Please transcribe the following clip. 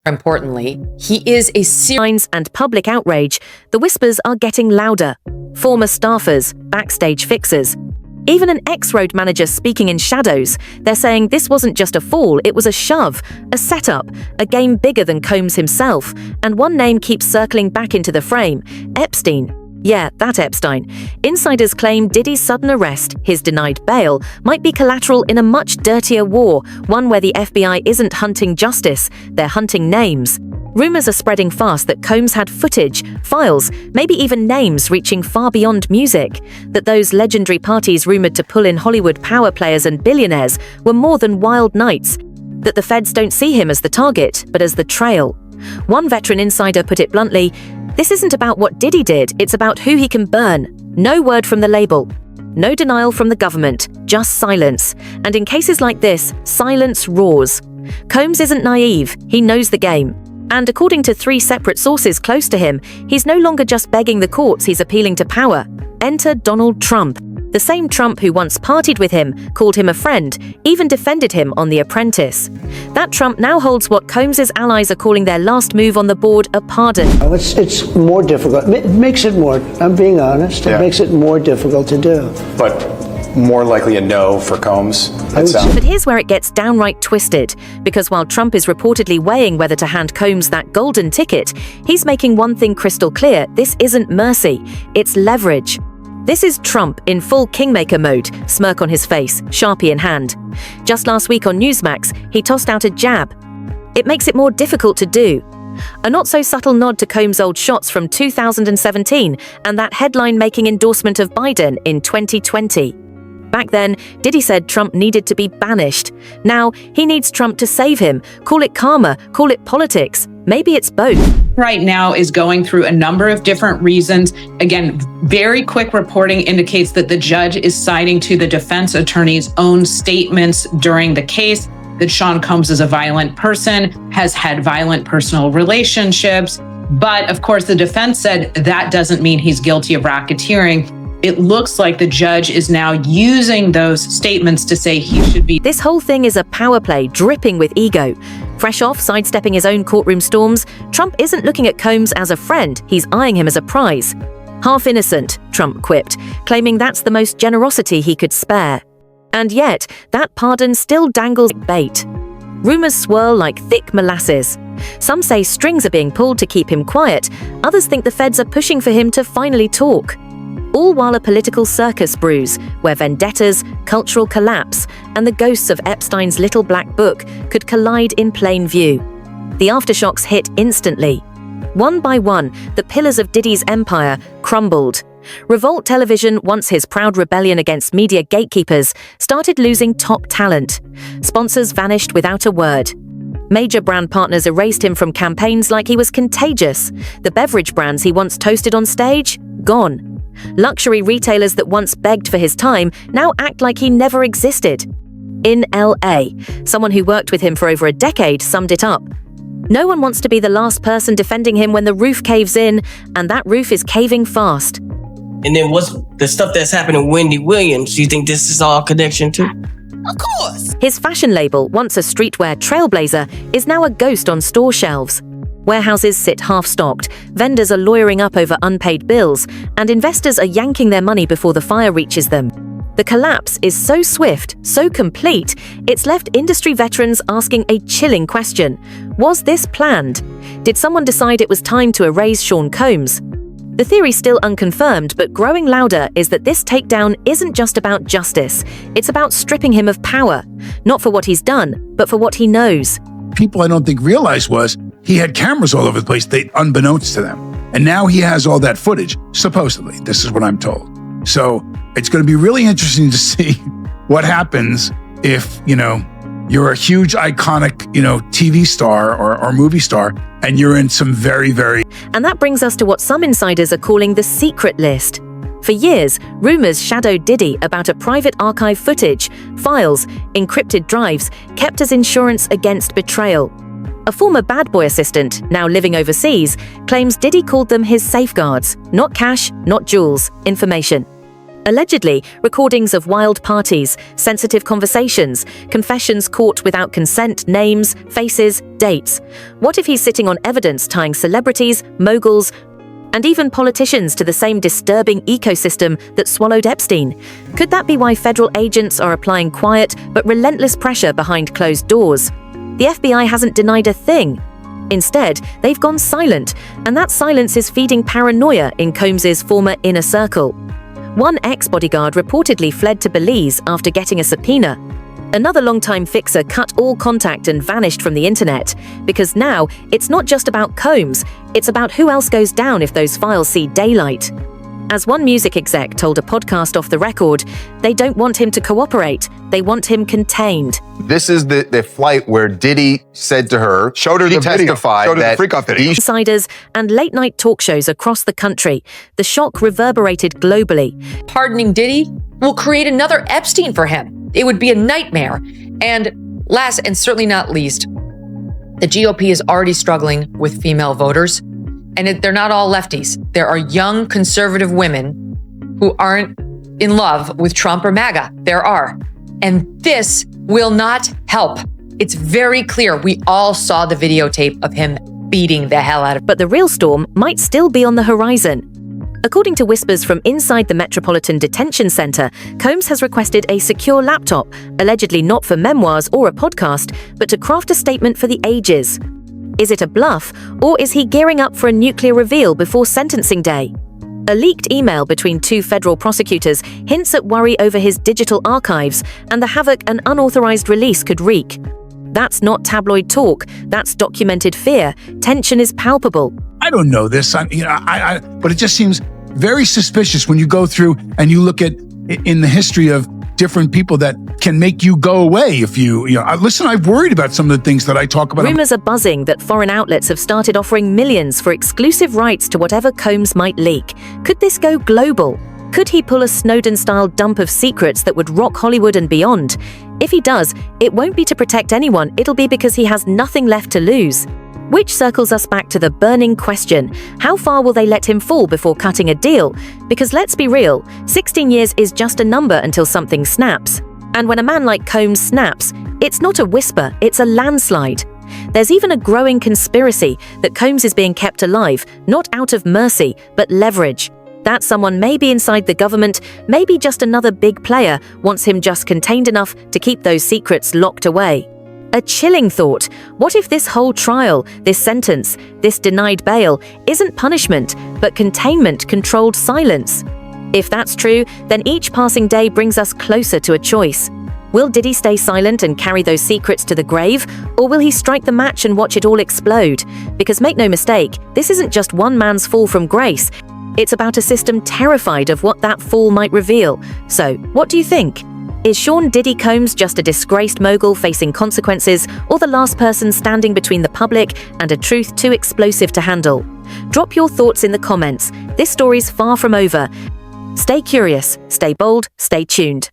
importantly, he is a Signs and public outrage, the whispers are getting louder. Former staffers, backstage fixers, even an ex-road manager speaking in shadows. They're saying this wasn't just a fall, it was a shove, a setup, a game bigger than Combs himself. And one name keeps circling back into the frame: Epstein. Yeah, that Epstein. Insiders claim Diddy's sudden arrest, his denied bail, might be collateral in a much dirtier war, one where the FBI isn't hunting justice, they're hunting names. Rumors are spreading fast that Combs had footage, files, maybe even names reaching far beyond music, that those legendary parties rumored to pull in Hollywood power players and billionaires were more than wild nights, that the feds don't see him as the target, but as the trail. One veteran insider put it bluntly, "This isn't about what Diddy did, it's about who he can burn. No word from the label. No denial from the government, just silence. And in cases like this, silence roars." Combs isn't naive, he knows the game. And according to 3 separate sources close to him, he's no longer just begging the courts, he's appealing to power. Enter Donald Trump. The same Trump who once partied with him, called him a friend, even defended him on The Apprentice. That Trump now holds what Combs' allies are calling their last move on the board a pardon. It's more difficult. It makes it more, I'm being honest, it makes it more difficult to do. But more likely a no for Combs. But here's where it gets downright twisted, because while Trump is reportedly weighing whether to hand Combs that golden ticket, he's making one thing crystal clear: this isn't mercy, it's leverage. This is Trump in full kingmaker mode, smirk on his face, Sharpie in hand. Just last week on Newsmax, he tossed out a jab. It makes it more difficult to do. A not-so-subtle nod to Combs' old shots from 2017 and that headline-making endorsement of Biden in 2020. Back then, Diddy said Trump needed to be banished. Now, he needs Trump to save him. Call it karma, call it politics. Maybe it's both. Right now is going through a number of different reasons. Again, very quick reporting indicates that the judge is citing to the defense attorney's own statements during the case that Sean Combs is a violent person, has had violent personal relationships. But of course, the defense said that doesn't mean he's guilty of racketeering. It looks like the judge is now using those statements to say he should be. This whole thing is a power play dripping with ego. Fresh off sidestepping his own courtroom storms, Trump isn't looking at Combs as a friend, he's eyeing him as a prize. Half innocent, Trump quipped, claiming that's the most generosity he could spare. And yet, that pardon still dangles bait. Rumors swirl like thick molasses. Some say strings are being pulled to keep him quiet, others think the feds are pushing for him to finally talk. All while a political circus brews, where vendettas, cultural collapse, and the ghosts of Epstein's little black book could collide in plain view. The aftershocks hit instantly. One by one, the pillars of Diddy's empire crumbled. Revolt Television, once his proud rebellion against media gatekeepers, started losing top talent. Sponsors vanished without a word. Major brand partners erased him from campaigns like he was contagious. The beverage brands he once toasted on stage, gone. Luxury retailers that once begged for his time now act like he never existed. In LA, someone who worked with him for over a decade summed it up. No one wants to be the last person defending him when the roof caves in, and that roof is caving fast. And then what's the stuff that's happening with Wendy Williams? Do you think this is all connection to? Of course. His fashion label, once a streetwear trailblazer, is now a ghost on store shelves. Warehouses sit half-stocked, vendors are lawyering up over unpaid bills, and investors are yanking their money before the fire reaches them. The collapse is so swift, so complete, it's left industry veterans asking a chilling question. Was this planned? Did someone decide it was time to erase Sean Combs? The theory's still unconfirmed, but growing louder is that this takedown isn't just about justice. It's about stripping him of power, not for what he's done, but for what he knows. People I don't think realized was he had cameras all over the place, unbeknownst to them. And now he has all that footage, supposedly. This is what I'm told. So it's going to be really interesting to see what happens if, you're a huge, iconic, TV star or movie star, and you're in some very, very... And that brings us to what some insiders are calling the secret list. For years, rumors shadowed Diddy about a private archive footage, files, encrypted drives, kept as insurance against betrayal. A former bad boy assistant, now living overseas, claims Diddy called them his safeguards. Not cash, not jewels, information. Allegedly, recordings of wild parties, sensitive conversations, confessions caught without consent, names, faces, dates. What if he's sitting on evidence tying celebrities, moguls, and even politicians to the same disturbing ecosystem that swallowed Epstein? Could that be why federal agents are applying quiet but relentless pressure behind closed doors? The FBI hasn't denied a thing. Instead, they've gone silent, and that silence is feeding paranoia in Combs's former inner circle. One ex-bodyguard reportedly fled to Belize after getting a subpoena. Another longtime fixer cut all contact and vanished from the internet, because now it's not just about Combs, it's about who else goes down if those files see daylight. As one music exec told a podcast off the record, they don't want him to cooperate, they want him contained. This is the flight where Diddy said to her, showed her the video, showed her the freak-off video. Insiders and late-night talk shows across the country, the shock reverberated globally. Pardoning Diddy will create another Epstein for him. It would be a nightmare. And last and certainly not least, the GOP is already struggling with female voters. And they're not all lefties. There are young conservative women who aren't in love with Trump or MAGA. There are. And this will not help. It's very clear. We all saw the videotape of him beating the hell out of. But the real storm might still be on the horizon. According to whispers from inside the Metropolitan Detention Center, Combs has requested a secure laptop, allegedly not for memoirs or a podcast, but to craft a statement for the ages. Is it a bluff, or is he gearing up for a nuclear reveal before sentencing day? A leaked email between two federal prosecutors hints at worry over his digital archives and the havoc an unauthorized release could wreak. That's not tabloid talk, that's documented fear. Tension is palpable. I don't know this, but it just seems very suspicious when you go through and you look at in the history of different people that can make you go away if listen, I've worried about some of the things that I talk about. Rumors are buzzing that foreign outlets have started offering millions for exclusive rights to whatever Combs might leak. Could this go global? Could he pull a Snowden-style dump of secrets that would rock Hollywood and beyond? If he does, it won't be to protect anyone, it'll be because he has nothing left to lose. Which circles us back to the burning question, how far will they let him fall before cutting a deal? Because let's be real, 16 years is just a number until something snaps. And when a man like Combs snaps, it's not a whisper, it's a landslide. There's even a growing conspiracy that Combs is being kept alive, not out of mercy, but leverage. That someone maybe inside the government, maybe just another big player, wants him just contained enough to keep those secrets locked away. A chilling thought. What if this whole trial, this sentence, this denied bail, isn't punishment, but containment, controlled silence? If that's true, then each passing day brings us closer to a choice. Will Diddy stay silent and carry those secrets to the grave, or will he strike the match and watch it all explode? Because make no mistake, this isn't just one man's fall from grace. It's about a system terrified of what that fall might reveal. So, what do you think? Is Sean Diddy Combs just a disgraced mogul facing consequences, or the last person standing between the public and a truth too explosive to handle? Drop your thoughts in the comments. This story's far from over. Stay curious, stay bold, stay tuned.